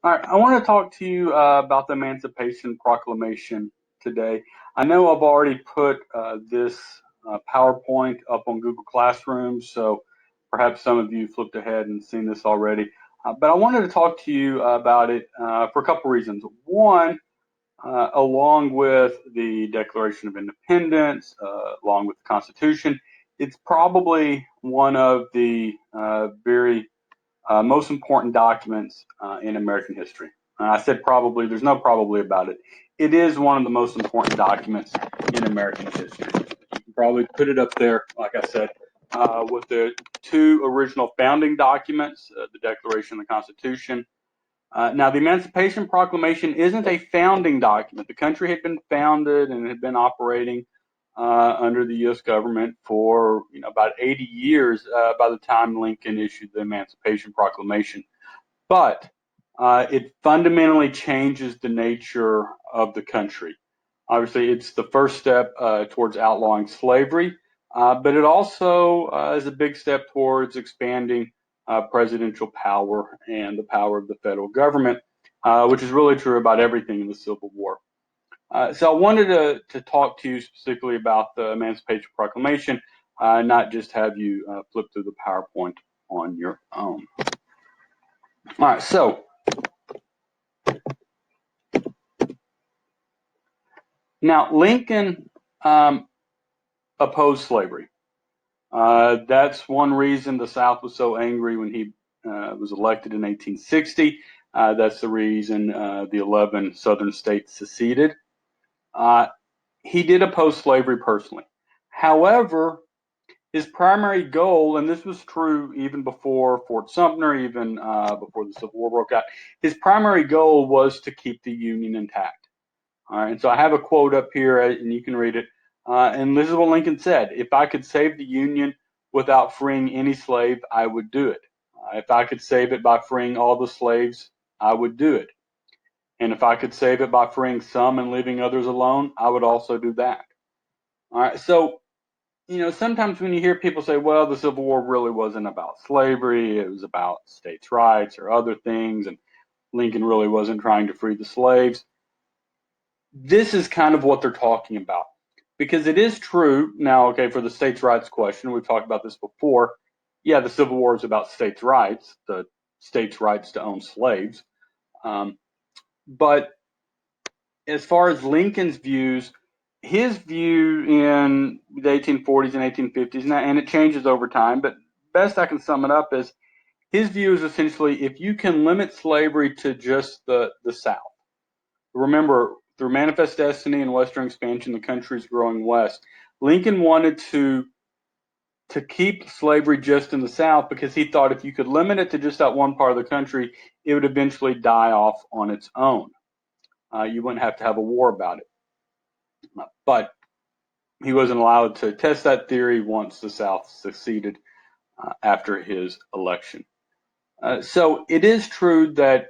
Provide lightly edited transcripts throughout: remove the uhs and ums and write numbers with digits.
All right, I want to talk to you about the Emancipation Proclamation today. I know I've already put this PowerPoint up on Google Classroom, so perhaps some of you flipped ahead and seen this already. But I wanted to talk to you about it for a couple reasons. One, along with the Declaration of Independence, along with the Constitution, it's probably one of the very most important documents in American history. I said probably, there's no probably about it. It is one of the most important documents in American history. You can probably put it up there, like I said, with the two original founding documents, the Declaration and the Constitution. Now, the Emancipation Proclamation isn't a founding document. The country had been founded and had been operating under the U.S. government for about 80 years by the time Lincoln issued the Emancipation Proclamation. But it fundamentally changes the nature of the country. Obviously, it's the first step towards outlawing slavery, but it also is a big step towards expanding presidential power and the power of the federal government, which is really true about everything in the Civil War. So I wanted to talk to you specifically about the Emancipation Proclamation, not just have you flip through the PowerPoint on your own. All right, so now Lincoln opposed slavery. That's one reason the South was so angry when he was elected in 1860. That's the reason the 11 Southern states seceded. He did oppose slavery personally. However, his primary goal, and this was true even before Fort Sumter, even before the Civil War broke out, his primary goal was to keep the Union intact. All right, and so I have a quote up here, and you can read it. And this is what Lincoln said: "If I could save the Union without freeing any slave, I would do it. If I could save it by freeing all the slaves, I would do it. And if I could save it by freeing some and leaving others alone, I would also do that." All right, so sometimes when you hear people say, well, the Civil War really wasn't about slavery, it was about states' rights or other things, and Lincoln really wasn't trying to free the slaves. This is kind of what they're talking about. Because it is true, now, okay, for the states' rights question, we've talked about this before. Yeah, the Civil War is about states' rights, the states' rights to own slaves. But as far as Lincoln's views, his view in the 1840s and 1850s, and it changes over time, but best I can sum it up is his view is essentially if you can limit slavery to just the South. Remember, through manifest destiny and Western expansion, the country's growing west. Lincoln wanted to keep slavery just in the South because he thought if you could limit it to just that one part of the country, it would eventually die off on its own. You wouldn't have to have a war about it. But he wasn't allowed to test that theory once the South seceded after his election. So it is true that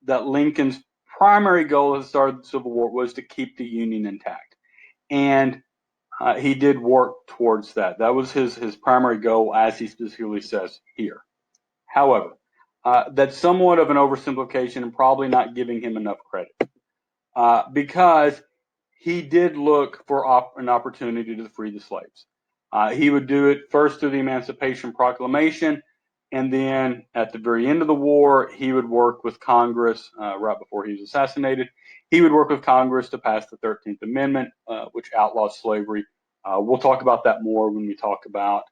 Lincoln's primary goal at the start of the Civil War was to keep the Union intact. And he did work towards that. That was his primary goal, as he specifically says here. However, that's somewhat of an oversimplification and probably not giving him enough credit because he did look for an opportunity to free the slaves. He would do it first through the Emancipation Proclamation, and then at the very end of the war, he would work with Congress right before he was assassinated. He would work with Congress to pass the 13th Amendment, which outlaws slavery. We'll talk about that more when we talk about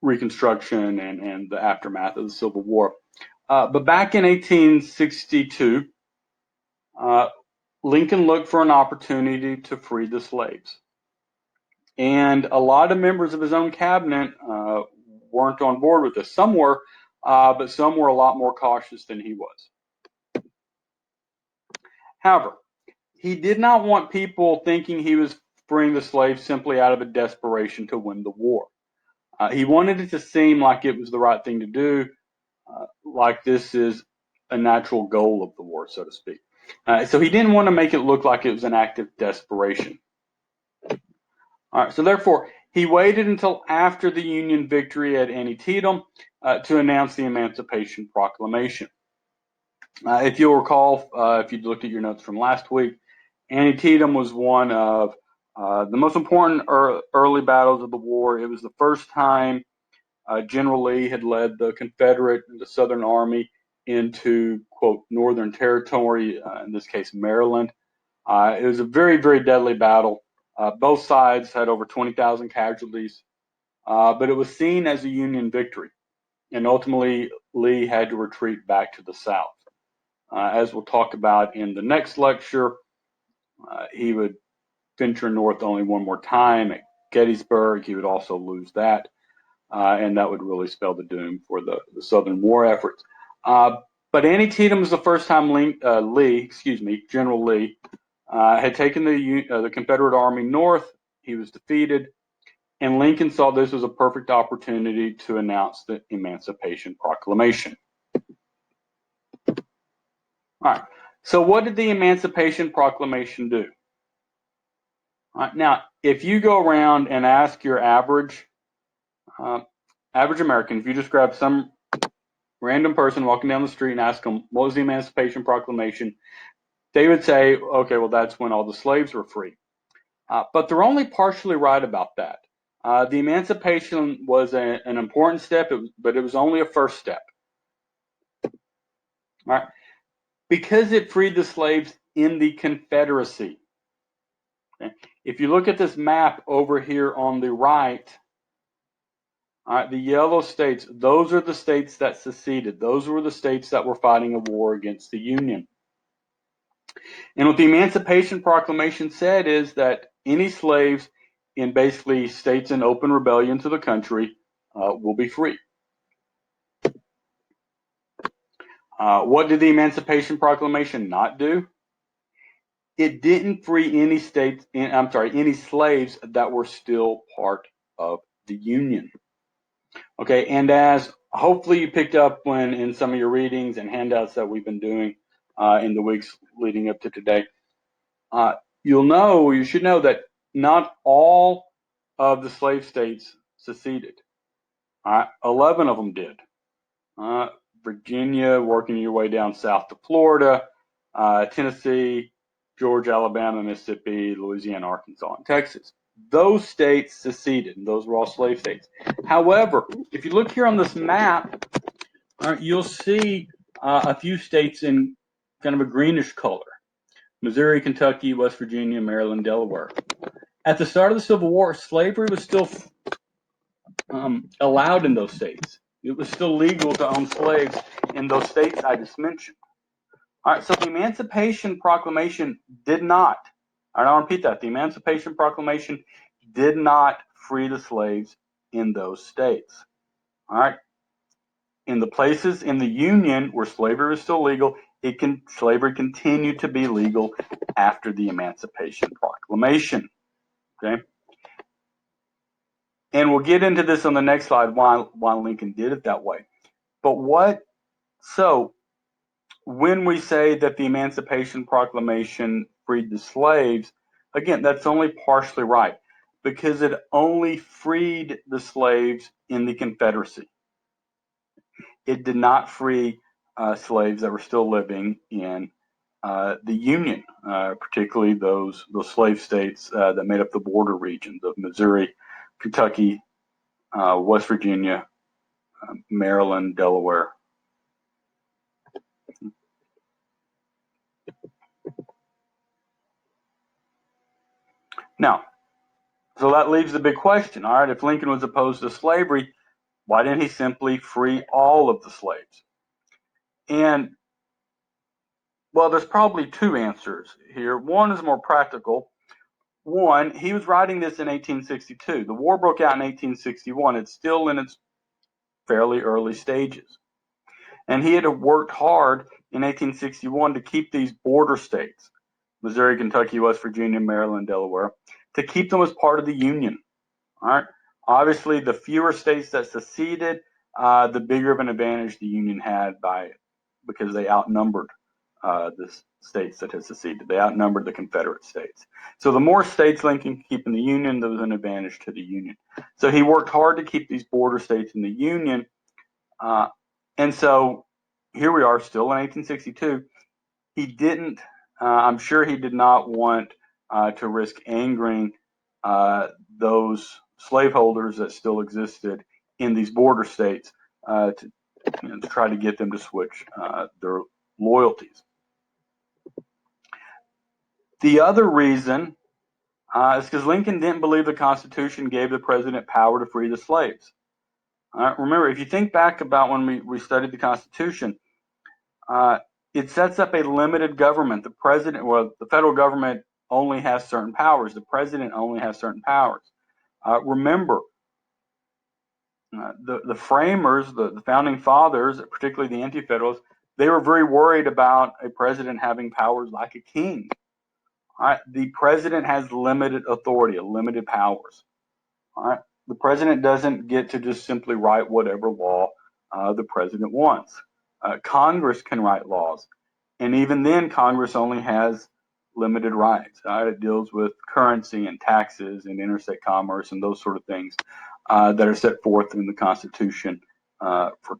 Reconstruction and the aftermath of the Civil War. But back in 1862, Lincoln looked for an opportunity to free the slaves. And a lot of members of his own cabinet weren't on board with this. Some were, but some were a lot more cautious than he was. However, he did not want people thinking he was freeing the slaves simply out of a desperation to win the war. He wanted it to seem like it was the right thing to do, like this is a natural goal of the war, so to speak. So he didn't want to make it look like it was an act of desperation. All right, so therefore, he waited until after the Union victory at Antietam to announce the Emancipation Proclamation. If you'll recall, if you looked at your notes from last week, Antietam was one of the most important early battles of the war. It was the first time General Lee had led the Confederate, the Southern Army, into, quote, Northern Territory, in this case, Maryland. It was a very, very deadly battle. Both sides had over 20,000 casualties, but it was seen as a Union victory. And ultimately, Lee had to retreat back to the South. As we'll talk about in the next lecture, he would venture north only one more time at Gettysburg. He would also lose that, and that would really spell the doom for the Southern war efforts. But Antietam was the first time General Lee, had taken the Confederate Army north. He was defeated, and Lincoln saw this as a perfect opportunity to announce the Emancipation Proclamation. All right. So what did the Emancipation Proclamation do? All right, now, if you go around and ask your average American, if you just grab some random person walking down the street and ask them, what was the Emancipation Proclamation? They would say, okay, well, that's when all the slaves were free. But they're only partially right about that. The Emancipation was an important step, but it was only a first step. All right. Because it freed the slaves in the Confederacy. Okay? If you look at this map over here on the right, all right, the yellow states, those are the states that seceded. Those were the states that were fighting a war against the Union. And what the Emancipation Proclamation said is that any slaves in basically states in open rebellion to the country will be free. What did the Emancipation Proclamation not do? It didn't free any any slaves that were still part of the Union. Okay, and as hopefully you picked up when in some of your readings and handouts that we've been doing in the weeks leading up to today, you should know that not all of the slave states seceded. 11 of them did. Virginia, working your way down south to Florida, Tennessee, Georgia, Alabama, Mississippi, Louisiana, Arkansas, and Texas. Those states seceded, and those were all slave states. However, if you look here on this map, you'll see a few states in kind of a greenish color. Missouri, Kentucky, West Virginia, Maryland, Delaware. At the start of the Civil War, slavery was still allowed in those states. It was still legal to own slaves in those states I just mentioned. All right, so the Emancipation Proclamation did not, I don't repeat that, the Emancipation Proclamation did not free the slaves in those states. All right, in the places in the Union where slavery was still legal, slavery continued to be legal after the Emancipation Proclamation. Okay, and we'll get into this on the next slide why Lincoln did it that way. But when we say that the Emancipation Proclamation freed the slaves, again, that's only partially right, because it only freed the slaves in the Confederacy. It did not free slaves that were still living in the Union, particularly those slave states that made up the border regions of Missouri, Kentucky, West Virginia, Maryland, Delaware. Now, so that leaves the big question. All right, if Lincoln was opposed to slavery, why didn't he simply free all of the slaves? And, well, there's probably two answers here. One is more practical. One, he was writing this in 1862. The war broke out in 1861. It's still in its fairly early stages. And he had worked hard in 1861 to keep these border states, Missouri, Kentucky, West Virginia, Maryland, Delaware, to keep them as part of the Union. All right. Obviously, the fewer states that seceded, the bigger of an advantage the Union had because they outnumbered the states that had seceded. They outnumbered the Confederate states. So the more states Lincoln could keep in the Union, there was an advantage to the Union. So he worked hard to keep these border states in the Union. And so here we are still in 1862. He didn't, I'm sure he did not want to risk angering those slaveholders that still existed in these border states to try to get them to switch their loyalties. The other reason is because Lincoln didn't believe the Constitution gave the president power to free the slaves. Remember, if you think back about when we studied the Constitution, it sets up a limited government. The federal government only has certain powers. The president only has certain powers. Remember, the framers, the founding fathers, particularly the anti-federalists, they were very worried about a president having powers like a king. The president has limited authority, limited powers. The president doesn't get to just simply write whatever law the president wants. Congress can write laws, and even then, Congress only has limited rights. It deals with currency and taxes and interstate commerce and those sort of things that are set forth in the Constitution for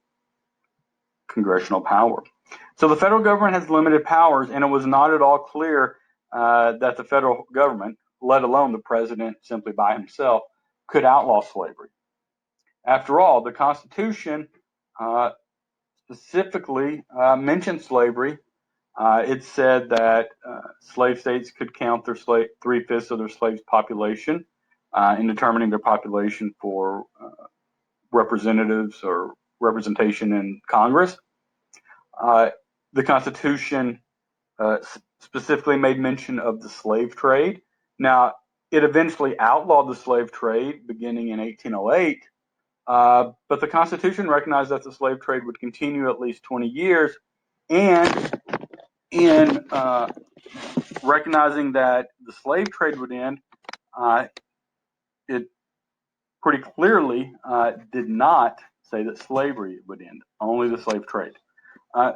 congressional power. So the federal government has limited powers, and it was not at all clear that the federal government, let alone the president simply by himself, could outlaw slavery. After all, the Constitution specifically mentioned slavery. It said that slave states could count their 3/5 of their slaves' population in determining their population for representatives or representation in Congress. The Constitution specifically made mention of the slave trade. Now, it eventually outlawed the slave trade beginning in 1808, but the Constitution recognized that the slave trade would continue at least 20 years, and in recognizing that the slave trade would end, it pretty clearly did not say that slavery would end, only the slave trade.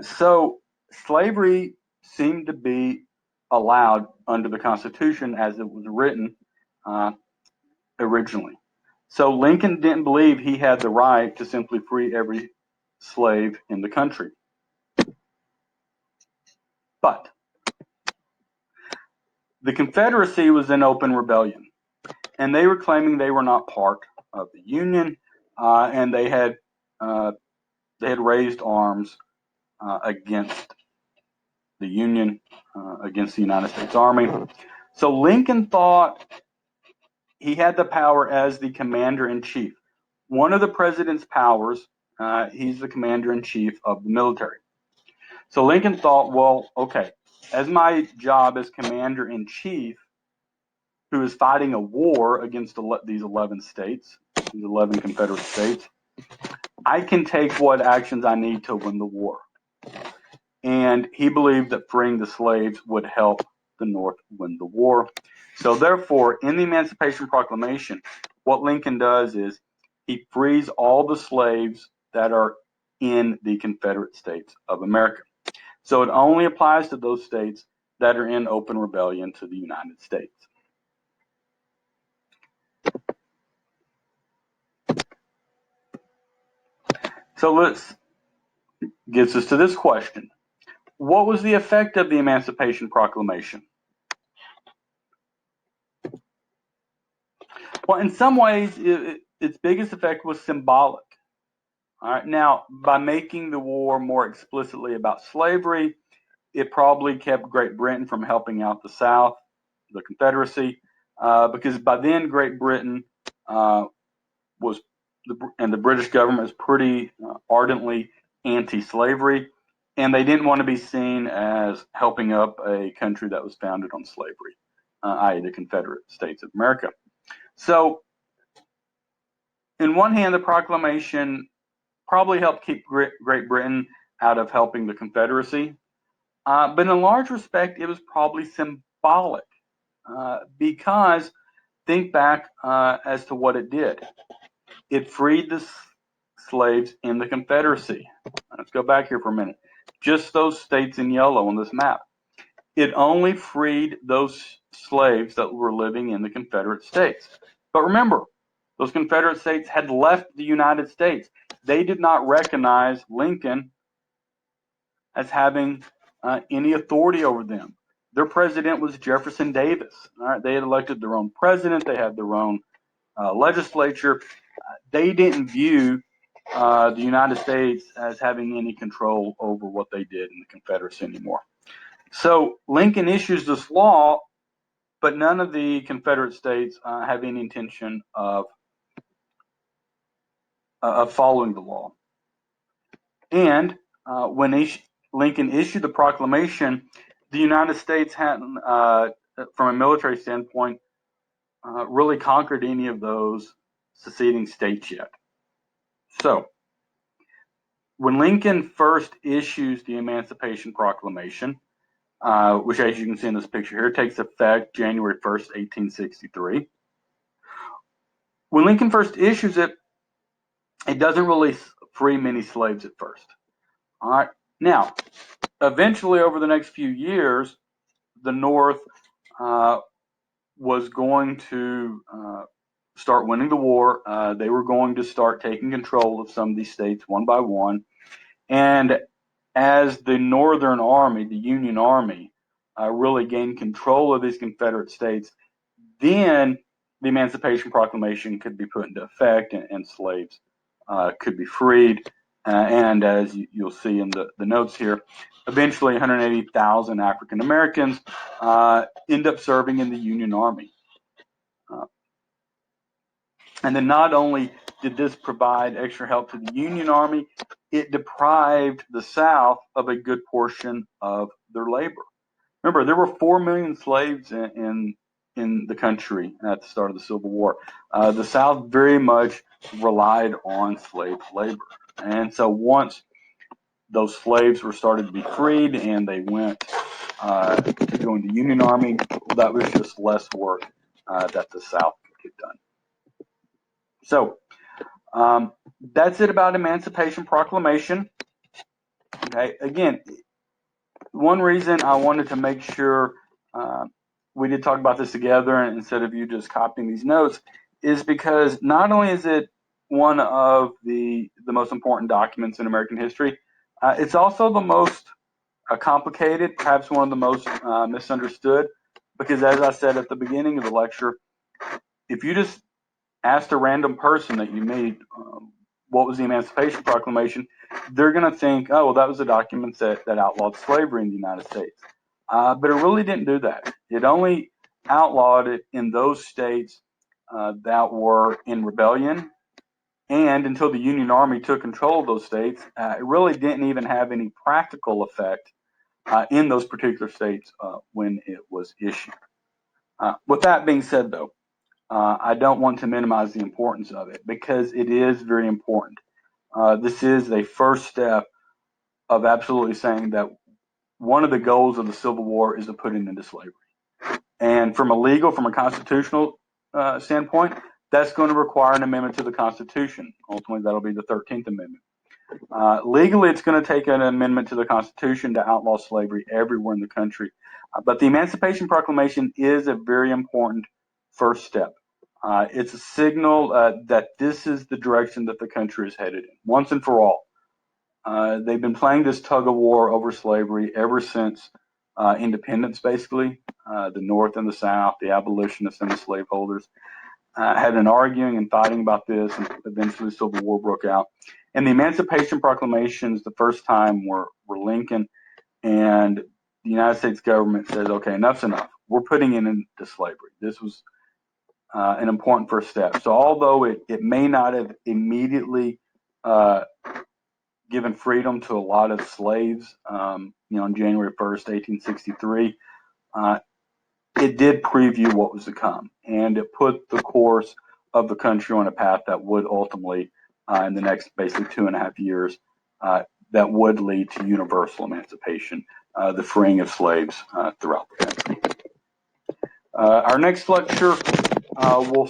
So slavery seemed to be allowed under the Constitution as it was written originally. So Lincoln didn't believe he had the right to simply free every slave in the country. But the Confederacy was in open rebellion, and they were claiming they were not part of the Union, and they had raised arms against the Union, against the United States Army. So Lincoln thought he had the power as the commander-in-chief. One of the president's powers, he's the commander-in-chief of the military. So Lincoln thought, well, okay, as my job as commander-in-chief, who is fighting a war against these 11 states, these 11 Confederate states, I can take what actions I need to win the war. And he believed that freeing the slaves would help the North win the war. So therefore, in the Emancipation Proclamation, what Lincoln does is he frees all the slaves that are in the Confederate States of America. So it only applies to those states that are in open rebellion to the United States. So gets us to this question. What was the effect of the Emancipation Proclamation? Well, in some ways, its biggest effect was symbolic. All right. Now, by making the war more explicitly about slavery, it probably kept Great Britain from helping out the South, the Confederacy, because by then Great Britain and the British government was pretty ardently anti-slavery, and they didn't want to be seen as helping up a country that was founded on slavery, i.e. the Confederate States of America. So, in one hand, the proclamation probably helped keep Great Britain out of helping the Confederacy, but in a large respect, it was probably symbolic because think back as to what it did. It freed the slaves in the Confederacy. Let's go back here for a minute. Just those states in yellow on this map. It only freed those slaves that were living in the Confederate States. But remember, those Confederate states had left the United States. They did not recognize Lincoln as having any authority over them. Their president was Jefferson Davis. All right, they had elected their own president. They had their own legislature. They didn't view the United States as having any control over what they did in the Confederacy anymore. So Lincoln issues this law, but none of the Confederate states have any intention of following the law. And when Lincoln issued the proclamation, the United States hadn't, from a military standpoint, really conquered any of those seceding states yet. So when Lincoln first issues the Emancipation Proclamation, which, as you can see in this picture here, takes effect January 1st, 1863. When Lincoln first issues it, it doesn't really free many slaves at first. All right. Now, eventually, over the next few years, the North was going to start winning the war. They were going to start taking control of some of these states one by one. And as the Northern Army, the Union Army, really gained control of these Confederate states, then the Emancipation Proclamation could be put into effect, and slaves could be freed. And as you'll see in the notes here, eventually 180,000 African Americans end up serving in the Union Army. And then not only did this provide extra help to the Union Army, it deprived the South of a good portion of their labor. Remember, there were 4 million slaves in the country at the start of the Civil War. The South very much relied on slave labor. And so once those slaves were started to be freed and they went to join the Union Army, that was just less work that the South could get done. So that's it about Emancipation Proclamation. Okay, again, one reason I wanted to make sure we did talk about this together instead of you just copying these notes is because not only is it one of the most important documents in American history, it's also the most complicated, perhaps one of the most misunderstood, because as I said at the beginning of the lecture, if you just asked a random person that you meet what was the Emancipation Proclamation, they're going to think, oh, well, that was a document that outlawed slavery in the United States. But it really didn't do that. It only outlawed it in those states that were in rebellion. And until the Union Army took control of those states, it really didn't even have any practical effect in those particular states when it was issued. With that being said, though, I don't want to minimize the importance of it because it is very important. This is a first step of absolutely saying that one of the goals of the Civil War is to put an end to slavery. And from a constitutional standpoint, that's going to require an amendment to the Constitution. Ultimately, that'll be the 13th Amendment. Legally, it's going to take an amendment to the Constitution to outlaw slavery everywhere in the country. But the Emancipation Proclamation is a very important first step. It's a signal that this is the direction that the country is headed in, once and for all. They've been playing this tug of war over slavery ever since independence, basically. The North and the South, the abolitionists and the slaveholders had been arguing and fighting about this, and eventually the Civil War broke out. And the Emancipation Proclamation is the first time where Lincoln and the United States government says, okay, enough's enough. We're putting an end to slavery. This was an important first step. So although it may not have immediately given freedom to a lot of slaves, on January 1st, 1863, it did preview what was to come, and it put the course of the country on a path that would ultimately, in the next basically 2.5 years, that would lead to universal emancipation, the freeing of slaves throughout the country. Our next lecture, we'll